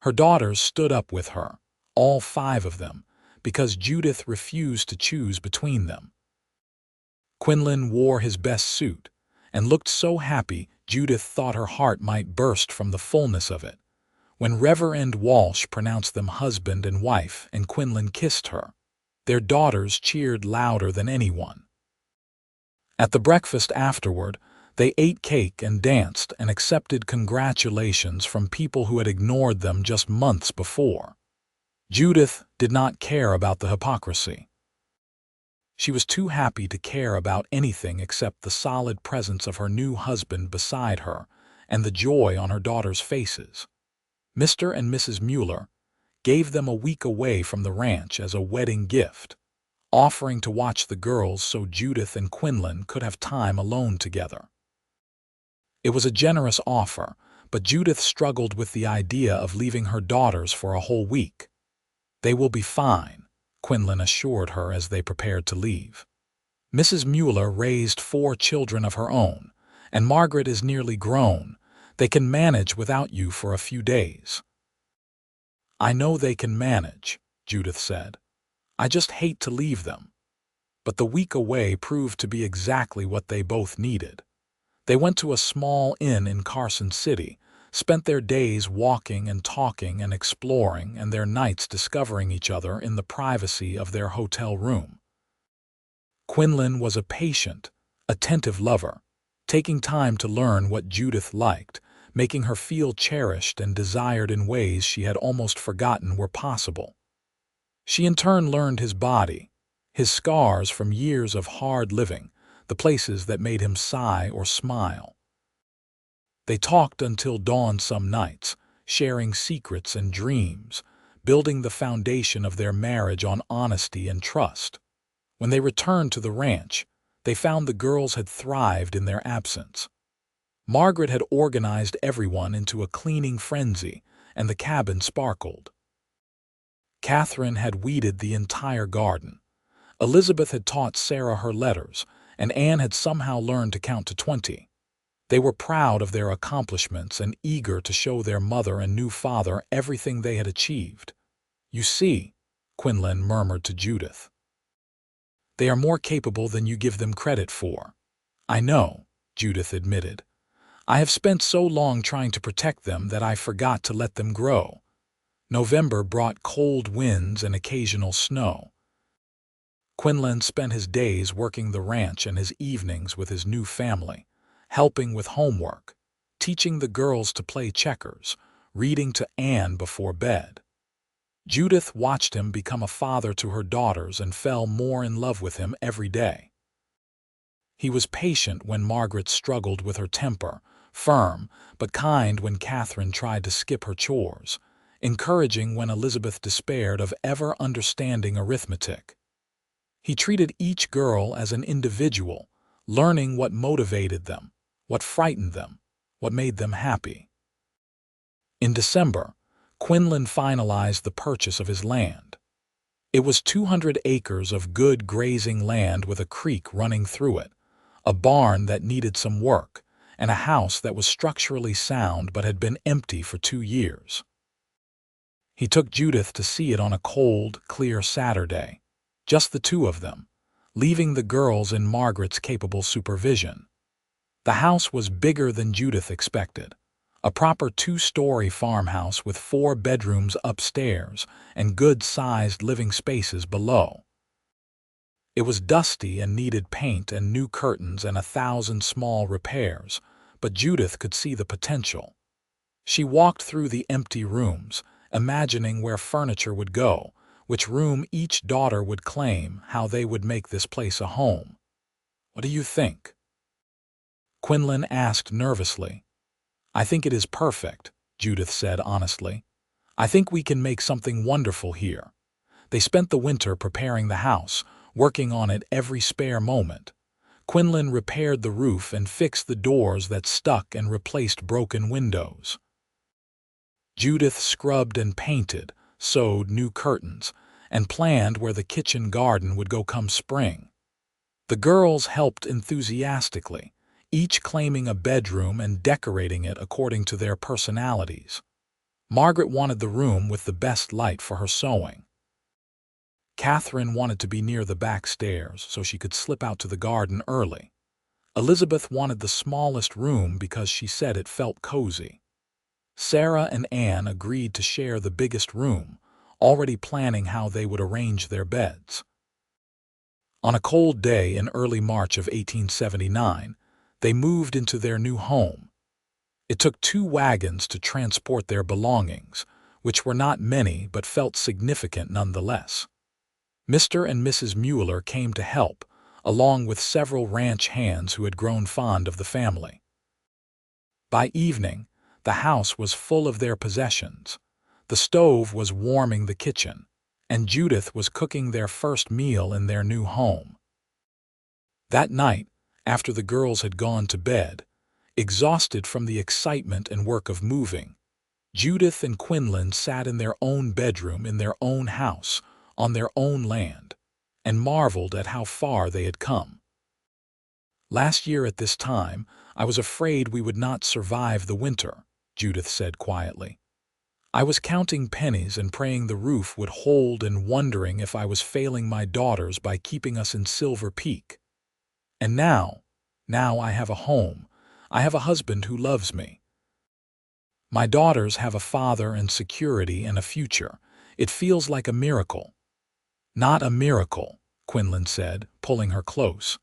Her daughters stood up with her, all 5 of them, because Judith refused to choose between them. Quinlan wore his best suit and looked so happy Judith thought her heart might burst from the fullness of it. When Reverend Walsh pronounced them husband and wife and Quinlan kissed her, their daughters cheered louder than anyone. At the breakfast afterward, they ate cake and danced and accepted congratulations from people who had ignored them just months before. Judith did not care about the hypocrisy. She was too happy to care about anything except the solid presence of her new husband beside her and the joy on her daughters' faces. Mr. and Mrs. Mueller gave them a week away from the ranch as a wedding gift, offering to watch the girls so Judith and Quinlan could have time alone together. It was a generous offer, but Judith struggled with the idea of leaving her daughters for a whole week. "They will be fine," Quinlan assured her as they prepared to leave. "Mrs. Mueller raised 4 children of her own, and Margaret is nearly grown. They can manage without you for a few days." "I know they can manage," Judith said. "I just hate to leave them." But the week away proved to be exactly what they both needed. They went to a small inn in Carson City, spent their days walking and talking and exploring and their nights discovering each other in the privacy of their hotel room. Quinlan was a patient, attentive lover. taking time to learn what Judith liked, making her feel cherished and desired in ways she had almost forgotten were possible. She in turn learned his body, his scars from years of hard living, the places that made him sigh or smile. They talked until dawn some nights, sharing secrets and dreams, building the foundation of their marriage on honesty and trust. When they returned to the ranch, they found the girls had thrived in their absence. Margaret had organized everyone into a cleaning frenzy, and the cabin sparkled. Catherine had weeded the entire garden. Elizabeth had taught Sarah her letters, and Anne had somehow learned to count to 20. They were proud of their accomplishments and eager to show their mother and new father everything they had achieved. "You see," Quinlan murmured to Judith, "they are more capable than you give them credit for." "I know," Judith admitted. "I have spent so long trying to protect them that I forgot to let them grow." November brought cold winds and occasional snow. Quinlan spent his days working the ranch and his evenings with his new family, helping with homework, teaching the girls to play checkers, reading to Anne before bed. Judith watched him become a father to her daughters and fell more in love with him every day. He was patient when Margaret struggled with her temper, firm but kind when Catherine tried to skip her chores, encouraging when Elizabeth despaired of ever understanding arithmetic. He treated each girl as an individual, learning what motivated them, what frightened them, what made them happy. In December, Quinlan finalized the purchase of his land. It was 200 acres of good grazing land with a creek running through it, a barn that needed some work, and a house that was structurally sound but had been empty for 2 years. He took Judith to see it on a cold, clear Saturday, just the two of them, leaving the girls in Margaret's capable supervision. The house was bigger than Judith expected, a proper 2-story farmhouse with 4 bedrooms upstairs and good-sized living spaces below. It was dusty and needed paint and new curtains and 1,000 small repairs, but Judith could see the potential. She walked through the empty rooms, imagining where furniture would go, which room each daughter would claim, how they would make this place a home. "What do you think?" Quinlan asked nervously. "I think it is perfect," Judith said honestly. "I think we can make something wonderful here." They spent the winter preparing the house, working on it every spare moment. Quinlan repaired the roof and fixed the doors that stuck and replaced broken windows. Judith scrubbed and painted, sewed new curtains, and planned where the kitchen garden would go come spring. The girls helped enthusiastically, each claiming a bedroom and decorating it according to their personalities. Margaret wanted the room with the best light for her sewing. Catherine wanted to be near the back stairs so she could slip out to the garden early. Elizabeth wanted the smallest room because she said it felt cozy. Sarah and Anne agreed to share the biggest room, already planning how they would arrange their beds. On a cold day in early March of 1879, they moved into their new home. It took 2 wagons to transport their belongings, which were not many but felt significant nonetheless. Mr. and Mrs. Mueller came to help, along with several ranch hands who had grown fond of the family. By evening, the house was full of their possessions. The stove was warming the kitchen, and Judith was cooking their first meal in their new home. That night, after the girls had gone to bed, exhausted from the excitement and work of moving, Judith and Quinlan sat in their own bedroom in their own house, on their own land, and marveled at how far they had come. "Last year at this time, I was afraid we would not survive the winter," Judith said quietly. "I was counting pennies and praying the roof would hold and wondering if I was failing my daughters by keeping us in Silver Peak. And now I have a home. I have a husband who loves me. My daughters have a father and security and a future. It feels like a miracle." "Not a miracle," Quinlan said, pulling her close.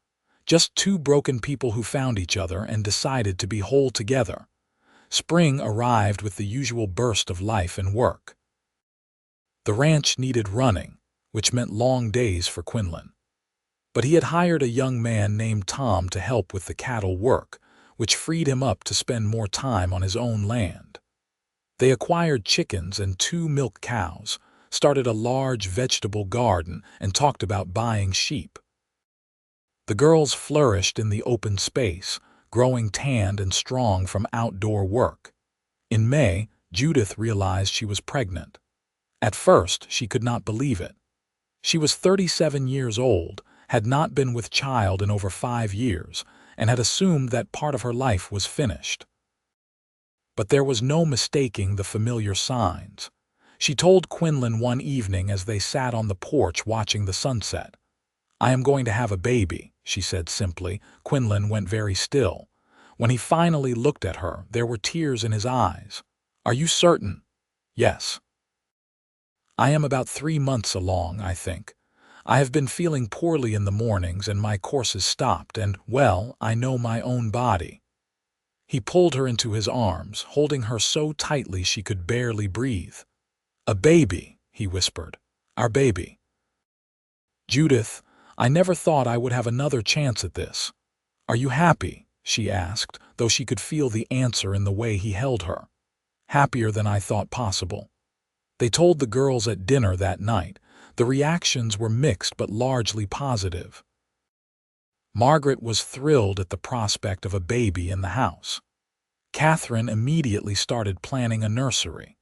Just two broken people who found each other and decided to be whole together. Spring arrived with the usual burst of life and work. The ranch needed running, which meant long days for Quinlan. But he had hired a young man named Tom to help with the cattle work, which freed him up to spend more time on his own land. They acquired chickens and 2 milk cows, started a large vegetable garden, and talked about buying sheep. The girls flourished in the open space, growing tanned and strong from outdoor work. In May, Judith realized she was pregnant. At first, she could not believe it. She was 37 years old, had not been with child in over 5 years, and had assumed that part of her life was finished. But there was no mistaking the familiar signs. She told Quinlan one evening as they sat on the porch watching the sunset. "I am going to have a baby," she said simply. Quinlan went very still. When he finally looked at her, there were tears in his eyes. "Are you certain?" "Yes. I am about 3 months along, I think. I have been feeling poorly in the mornings and my courses stopped and, well, I know my own body." He pulled her into his arms, holding her so tightly she could barely breathe. "A baby," he whispered. "Our baby." "Judith, I never thought I would have another chance at this. Are you happy?" she asked, though she could feel the answer in the way he held her. "Happier than I thought possible." They told the girls at dinner that night. The reactions were mixed but largely positive. Margaret was thrilled at the prospect of a baby in the house. Catherine immediately started planning a nursery.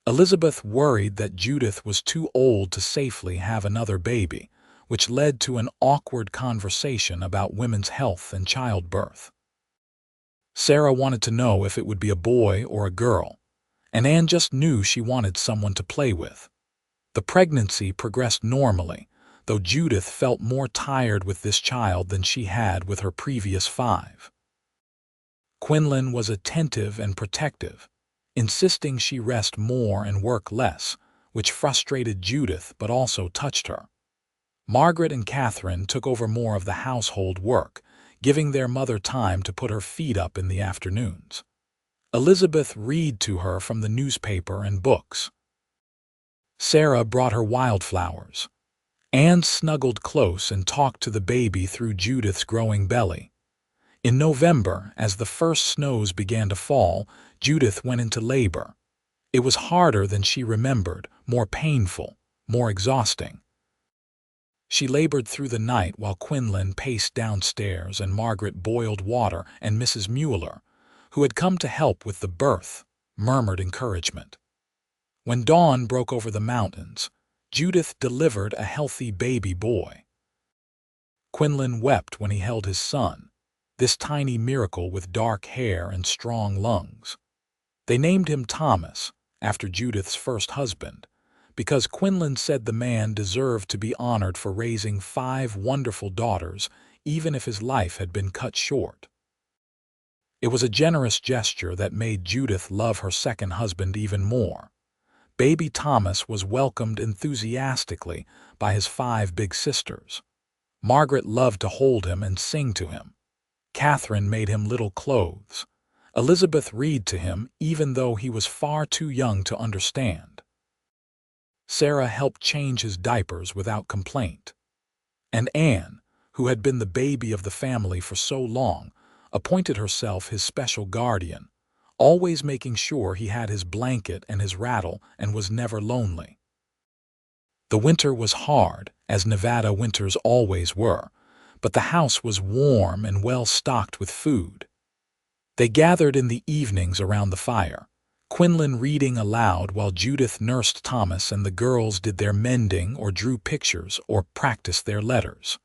Elizabeth worried that Judith was too old to safely have another baby, which led to an awkward conversation about women's health and childbirth. Sarah wanted to know if it would be a boy or a girl, and Anne just knew she wanted someone to play with. The pregnancy progressed normally, though Judith felt more tired with this child than she had with her previous 5. Quinlan was attentive and protective, insisting she rest more and work less, which frustrated Judith but also touched her. Margaret and Catherine took over more of the household work, giving their mother time to put her feet up in the afternoons. Elizabeth read to her from the newspaper and books. Sarah brought her wildflowers. Anne snuggled close and talked to the baby through Judith's growing belly. In November, as the first snows began to fall, Judith went into labor. It was harder than she remembered, more painful, more exhausting. She labored through the night while Quinlan paced downstairs and Margaret boiled water, and Mrs. Mueller, who had come to help with the birth, murmured encouragement. When dawn broke over the mountains, Judith delivered a healthy baby boy. Quinlan wept when he held his son, this tiny miracle with dark hair and strong lungs. They named him Thomas, after Judith's first husband, because Quinlan said the man deserved to be honored for raising 5 wonderful daughters, even if his life had been cut short. It was a generous gesture that made Judith love her second husband even more. Baby Thomas was welcomed enthusiastically by his 5 big sisters. Margaret loved to hold him and sing to him. Catherine made him little clothes. Elizabeth read to him even though he was far too young to understand. Sarah helped change his diapers without complaint. And Anne, who had been the baby of the family for so long, appointed herself his special guardian, always making sure he had his blanket and his rattle and was never lonely. The winter was hard, as Nevada winters always were, but the house was warm and well stocked with food. They gathered in the evenings around the fire, Quinlan reading aloud while Judith nursed Thomas and the girls did their mending or drew pictures or practiced their letters.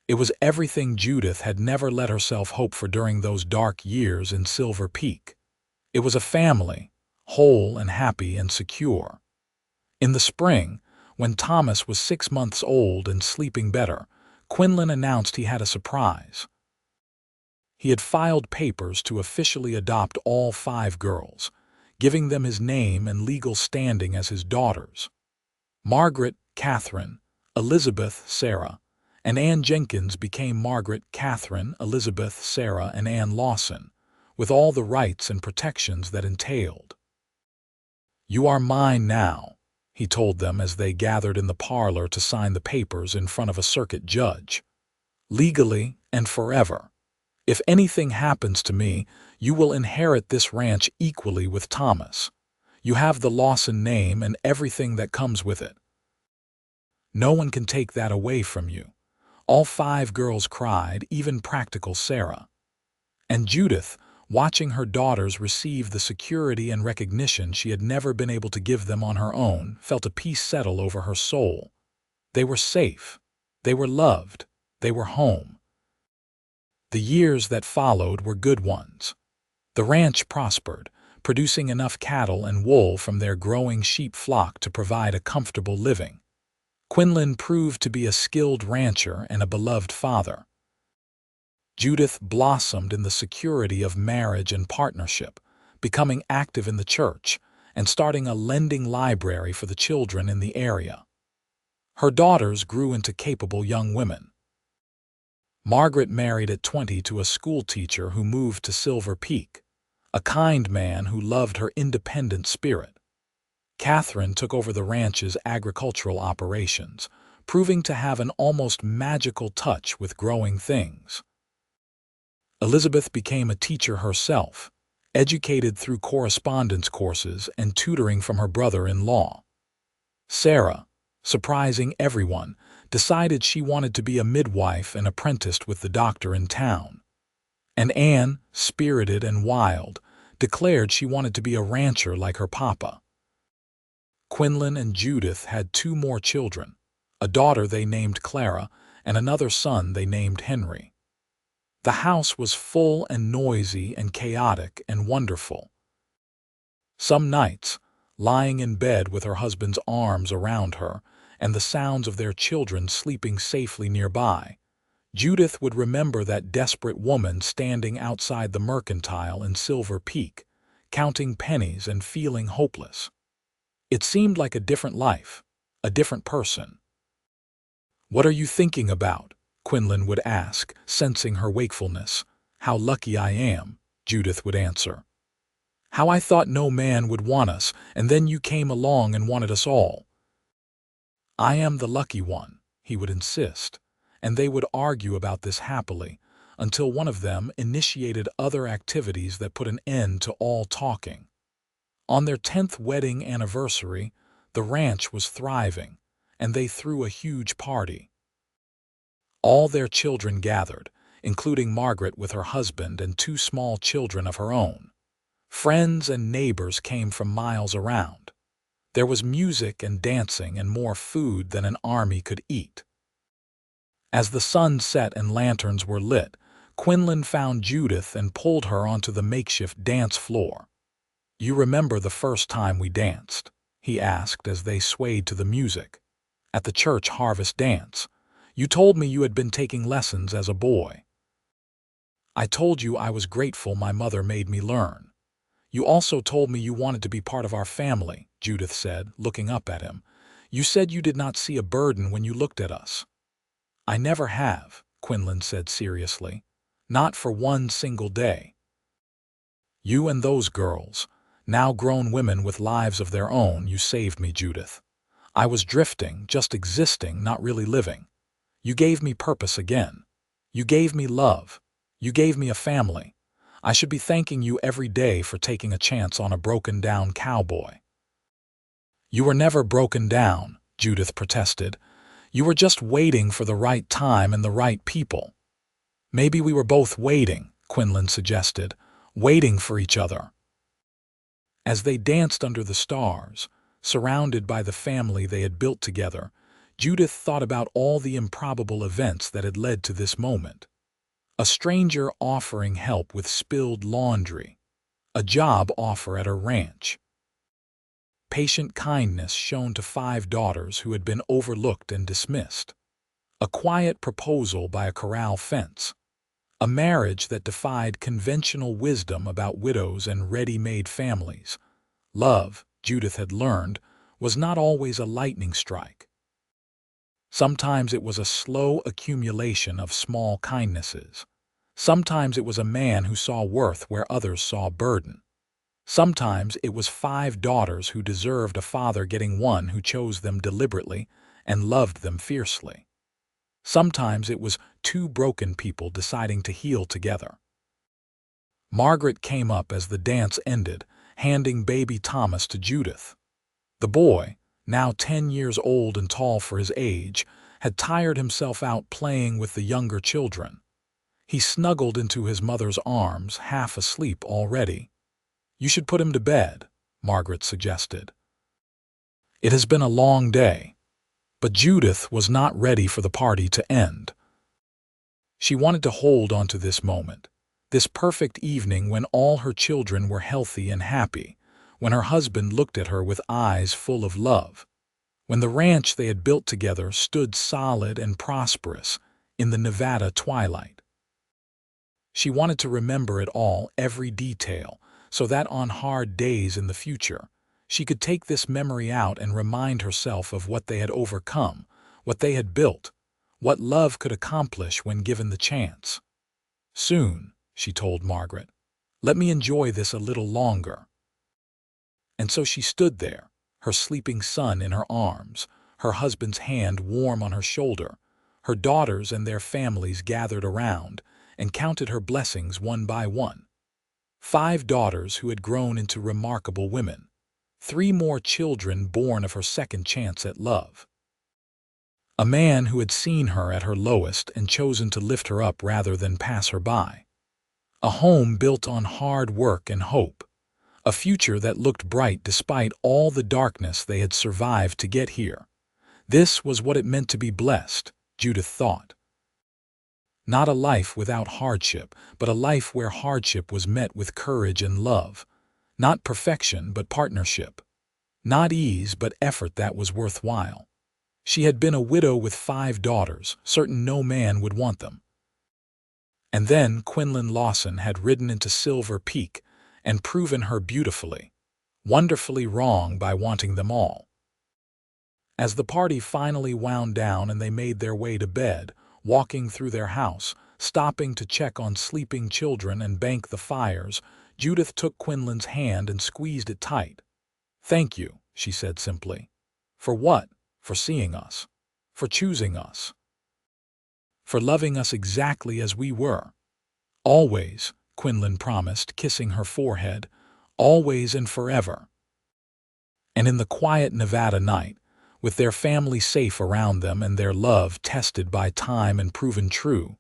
It was everything Judith had never let herself hope for during those dark years in Silver Peak. It was a family, whole and happy and secure. In the spring, when Thomas was 6 months old and sleeping better, Quinlan announced he had a surprise. He had filed papers to officially adopt all 5 girls, giving them his name and legal standing as his daughters. Margaret, Catherine, Elizabeth, Sarah, and Ann Jenkins became Margaret, Catherine, Elizabeth, Sarah, and Ann Lawson, with all the rights and protections that entailed. "You are mine now," he told them as they gathered in the parlor to sign the papers in front of a circuit judge. "Legally and forever. If anything happens to me, you will inherit this ranch equally with Thomas. You have the Lawson name and everything that comes with it. No one can take that away from you." All 5 girls cried, even practical Sarah. And Judith, watching her daughters receive the security and recognition she had never been able to give them on her own, felt a peace settle over her soul. They were safe. They were loved. They were home. The years that followed were good ones. The ranch prospered, producing enough cattle and wool from their growing sheep flock to provide a comfortable living. Quinlan proved to be a skilled rancher and a beloved father. Judith blossomed in the security of marriage and partnership, becoming active in the church and starting a lending library for the children in the area. Her daughters grew into capable young women. Margaret married at 20 to a schoolteacher who moved to Silver Peak, a kind man who loved her independent spirit. Catherine took over the ranch's agricultural operations, proving to have an almost magical touch with growing things. Elizabeth became a teacher herself, educated through correspondence courses and tutoring from her brother-in-law. Sarah, surprising everyone, decided she wanted to be a midwife and apprenticed with the doctor in town. And Anne, spirited and wild, declared she wanted to be a rancher like her papa. Quinlan and Judith had 2 more children, a daughter they named Clara and another son they named Henry. The house was full and noisy and chaotic and wonderful. Some nights, lying in bed with her husband's arms around her and the sounds of their children sleeping safely nearby, Judith would remember that desperate woman standing outside the mercantile in Silver Peak, counting pennies and feeling hopeless. It seemed like a different life, a different person. "What are you thinking about?" Quinlan would ask, sensing her wakefulness. "How lucky I am," Judith would answer. "How I thought no man would want us, and then you came along and wanted us all." "I am the lucky one," he would insist, and they would argue about this happily, until one of them initiated other activities that put an end to all talking. On their 10th wedding anniversary, the ranch was thriving, and they threw a huge party. All their children gathered, including Margaret with her husband and 2 small children of her own. Friends and neighbors came from miles around. There was music and dancing and more food than an army could eat. As the sun set and lanterns were lit, Quinlan found Judith and pulled her onto the makeshift dance floor. "You remember the first time we danced?" he asked as they swayed to the music. "At the church harvest dance. You told me you had been taking lessons as a boy." "I told you I was grateful my mother made me learn. You also told me you wanted to be part of our family," Judith said, looking up at him. "You said you did not see a burden when you looked at us." "I never have," Quinlan said seriously. "Not for one single day. You and those girls, now grown women with lives of their own, you saved me, Judith. I was drifting, just existing, not really living. You gave me purpose again. You gave me love. You gave me a family. I should be thanking you every day for taking a chance on a broken-down cowboy." "You were never broken down," Judith protested. "You were just waiting for the right time and the right people." "Maybe we were both waiting," Quinlan suggested, "waiting for each other." As they danced under the stars, surrounded by the family they had built together, Judith thought about all the improbable events that had led to this moment. A stranger offering help with spilled laundry, a job offer at her ranch, patient kindness shown to 5 daughters who had been overlooked and dismissed, a quiet proposal by a corral fence, a marriage that defied conventional wisdom about widows and ready-made families. Love, Judith had learned, was not always a lightning strike. Sometimes it was a slow accumulation of small kindnesses. Sometimes it was a man who saw worth where others saw burden. Sometimes it was 5 daughters who deserved a father getting one who chose them deliberately and loved them fiercely. Sometimes it was 2 broken people deciding to heal together. Margaret came up as the dance ended, handing baby Thomas to Judith. The boy, now 10 years old and tall for his age, had tired himself out playing with the younger children. He snuggled into his mother's arms, half asleep already. "You should put him to bed," Margaret suggested. It has been a long day. But Judith was not ready for the party to end. She wanted to hold on to this moment, this perfect evening when all her children were healthy and happy, when her husband looked at her with eyes full of love, when the ranch they had built together stood solid and prosperous in the Nevada twilight. She wanted to remember it all, every detail, so that on hard days in the future, she could take this memory out and remind herself of what they had overcome, what they had built, what love could accomplish when given the chance. "Soon," she told Margaret. "Let me enjoy this a little longer." And so she stood there, her sleeping son in her arms, her husband's hand warm on her shoulder, her daughters and their families gathered around, and counted her blessings one by one. 5 daughters who had grown into remarkable women. 3 more children born of her second chance at love. A man who had seen her at her lowest and chosen to lift her up rather than pass her by. A home built on hard work and hope. A future that looked bright despite all the darkness they had survived to get here. This was what it meant to be blessed, Judith thought. Not a life without hardship, but a life where hardship was met with courage and love. Not perfection, but partnership. Not ease, but effort that was worthwhile. She had been a widow with 5 daughters, certain no man would want them. And then Quinlan Lawson had ridden into Silver Peak and proven her beautifully, wonderfully wrong by wanting them all. As the party finally wound down and they made their way to bed, walking through their house, stopping to check on sleeping children and bank the fires, Judith took Quinlan's hand and squeezed it tight. "Thank you," she said simply. "For what? For seeing us. For choosing us. For loving us exactly as we were." "Always," Quinlan promised, kissing her forehead. "Always and forever." And in the quiet Nevada night, with their family safe around them and their love tested by time and proven true,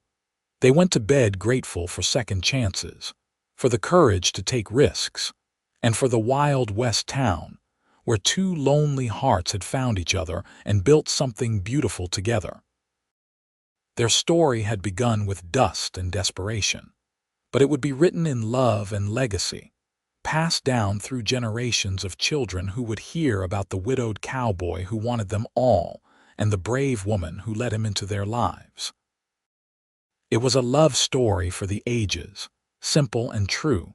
they went to bed grateful for second chances, for the courage to take risks, and for the Wild West town, where 2 lonely hearts had found each other and built something beautiful together. Their story had begun with dust and desperation, but it would be written in love and legacy, passed down through generations of children who would hear about the widowed cowboy who wanted them all and the brave woman who led him into their lives. It was a love story for the ages, simple and true,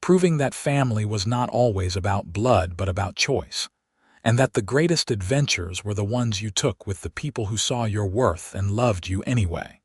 proving that family was not always about blood but about choice, and that the greatest adventures were the ones you took with the people who saw your worth and loved you anyway.